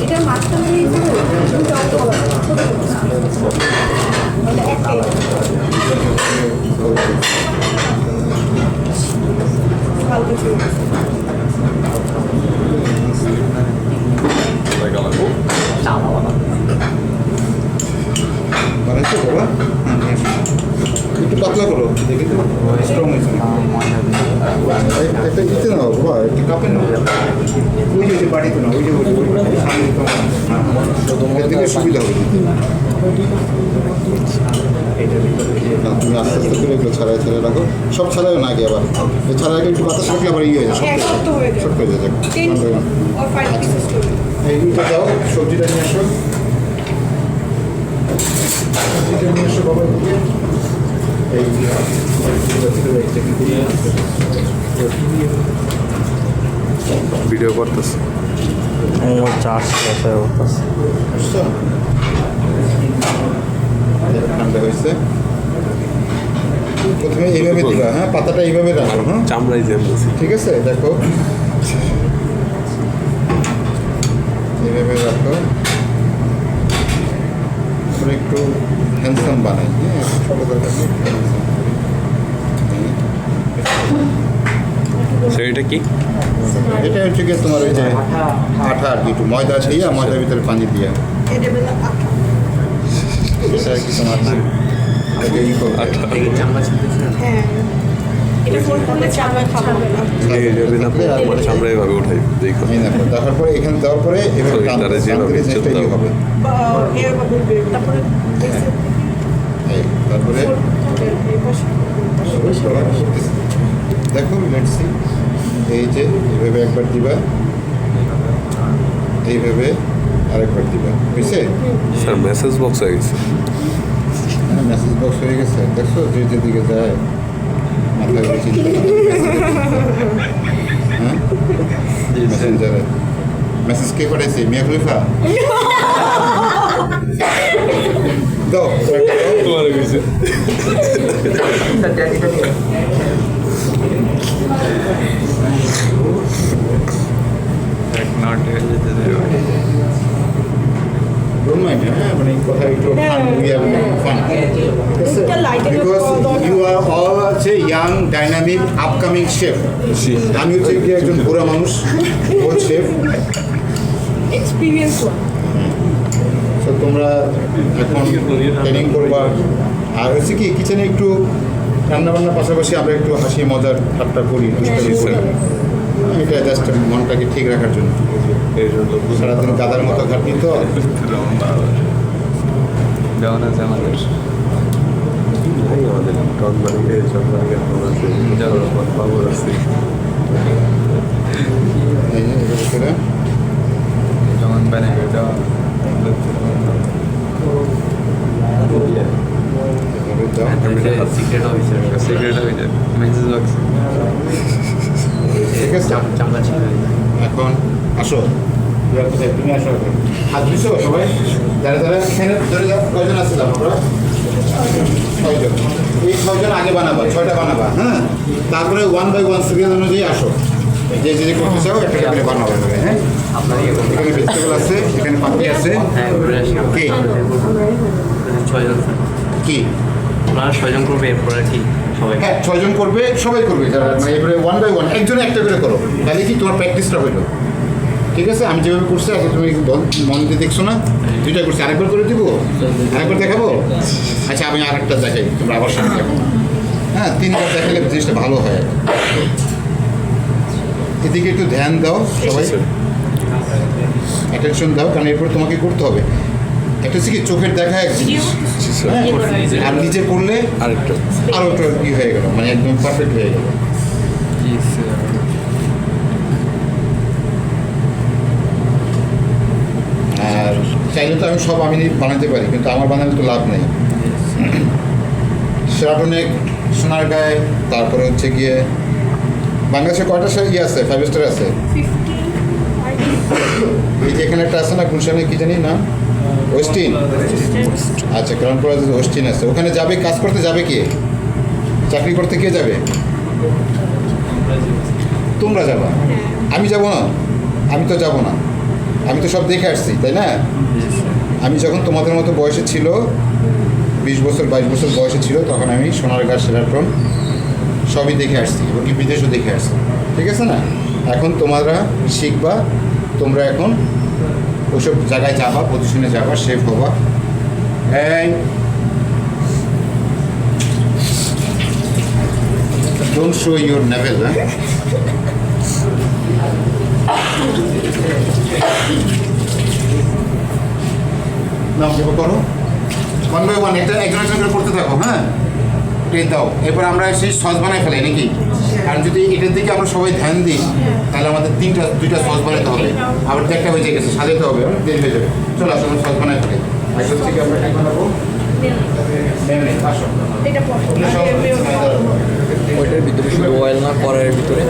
এটা মাছটা বানাইছো বাবা? একটু পাতলা করো, দেখি তো স্ট্রং হয়েছে একটা দিতে না বাবা, একটু কাপে না, ওই যে বাড়িতে না, ওই যে দিকে সুবিধা হবে। তুমি আস্তে আস্তে করে এগুলো ছাড়াই ছাড়াই রাখো, সব ছাড়াইও না আগে, আবার ছাড়াই আগে একটু বাতাস রাখলে আবার ইয়ে হয়ে যায়, শক্ত হয়ে যায়। এইটা দাও, সবজিটা নিয়ে আসো, সবজিটা নিয়ে আসো বাবা। ভিডিও করতেছে ঠান্ডা হয়েছে, প্রথমে এইভাবে দিবা, হ্যাঁ পাতাটা এইভাবে রাখো, হ্যাঁ চামড়াই জ্যামতেছে। ঠিক আছে, দেখো এইভাবে রাখো, একটু হ্যান্ডসাম বানাই, হ্যাঁ সেটা কি? এটা হচ্ছে গিয়ে তোমার ওই যে আঠা আর কি, একটু ময়দা দিয়ে ময়দার ভিতরে পানি দিয়ে, এটা আর কি তোমার চামড়াই ভাবে উঠাই দেখো। দেওয়ার পরে এখানে দেওয়ার পরে এভাবে হবে, তারপরে দেখো লেটসি, এই যে এইভাবে একবার দিবা, এইভাবে আরেকবার দিবা, বুঝছে? স্যার মেসেজ বক্স হয়ে গেছে। হ্যাঁ মেসেজ বক্স হয়ে গেছে, দেখছো যে যেদিকে যায় মাথায় বেশি। হ্যাঁ মেসেঞ্জারে মেসেজ কে পাঠাইছে? মিয়া খলিফা দাও তোমার গেছে। Don't mind, মানে কথা একটু fun. Because you are all হচ্ছে young, dynamic, upcoming chef. আমি হচ্ছে কি একজন বুড়া মানুষ, ওল্ড শেফ, এক্সপিরিয়েন্স তো তোমরা এখন ট্রেনিং করবা। আর হচ্ছে কি কিচেনে একটু রান্নাবান্নার পাশাপাশি আমরা একটু হাসি মজার ঠাট্টা করি, দুষ্টামি করি, এটা জাস্ট মনটাকে ঠিক রাখার জন্য। সারাদিন গাদার মতো খাটনি তো। যেমন আছে আমাদের বাবুর আছে যেমন ব্যানার দেওয়া সিক্রেট অফিসার মেসেজ বক্স। ঠিক আছে, এখন আসো, তুমি আসো, হাত দিছো সবাই, যারা যারা এখানে ধরে যাও, কয়জন আসছিলাম আমরা? 6 জন। এই 6 জন আগে বানাবা, 6টা বানাবা, হ্যাঁ, তারপরে 1 by 1 সিরিয়াল অনুযায়ী আসো, যে যে করতে চাও একটা করে বানাবো, হ্যাঁ। এখানে ভেজিটেবল আছে, এখানে পাপড়ি আছে, কি 6 জন কি আপনারা 6 জন করবে, এরপরে কি সবাই? হ্যাঁ 6 জন করবে, সবাই করবে, যারা মানে এবারে 1 by 1 একজনে একটা করে করো, তাহলে কি তোমার প্র্যাকটিসটা হইলো। ঠিক আছে, আমি যেভাবে করছি আগে তুমি মন দিয়ে দেখছো না, 2টা করছি, আরেকবার করে দিব, আরেকবার দেখাবো। আচ্ছা আমি আরেকটা দেখাই, তোমরা আবার সামনে দেখো, হ্যাঁ 3বার দেখালে জিনিসটা ভালো হয়। এদিকে একটু ধ্যান দাও সবাই, অ্যাটেনশন দাও, কারণ এরপর তোমাকে করতে হবে। একটা হচ্ছে কি চোখের দেখা এক জিনিস, হ্যাঁ, আর নিজে করলে আরেকটা আরও একটা ই হয়ে গেল, মানে একদম পারফেক্ট হয়ে গেল। আর চাইলে তো আমি সব আমি বানাতে পারি, কিন্তু আমার বানালে তো লাভ নেই। সেরাটনে সোনারগাঁয়, তারপরে হচ্ছে গিয়ে বাংলাদেশে কয়টা ইয়ে আছে, 5 স্টার আছে? এই যে এখানে একটা আছে না, গুলশানে কি জানি না, ওয়েস্টিন। আচ্ছা, ক্রাউন প্লাজা ওয়েস্টিন আছে। ওখানে যাবে, কাজ করতে যাবে কে? চাকরি করতে কে যাবে? তোমরা যাবা, আমি যাব না। আমি তো যাব না, আমি তো সব দেখে আসছি, তাই না? আমি যখন তোমাদের মতো বয়সে ছিল, 20 বছর 22 বছর বয়সে ছিল, তখন আমি সোনারগাঁ, শেরাটন সবই দেখে আসছি, এবং কি বিদেশও দেখে আসছি, ঠিক আছে না? এখন তোমরা শিখবা, তোমরা এখন ওইসব জায়গায় যাবা, পজিশনে যাবা, শেফ হবা। এই ডোন্ট শো ইউর নেভেল, হ্যাঁ? নাও, করো 1 বাই 1, একটা একজন একজন করে করতে থাকো, হ্যাঁ? ট্রেন দাও, এরপর আমরা সেই সস বানাই ফেলাই নাকি? আর যদি এটার দিকে আমরা সবাই ধ্যান দিই, তাহলে আমাদের 2টা সস বানাতে হবে, আবার 1টা হয়ে গেছে, সাজাতে হবে, দেরি হয়ে যাবে। চলো আসো, আমরা সস বানাই ফেলাই। একজন থেকে আমরা ঠিক বানাবো। আসো, এটা পছন্দ সব ওইটার ভিতরে শুধু অয়েল না, কড়াইয়ের ভিতরে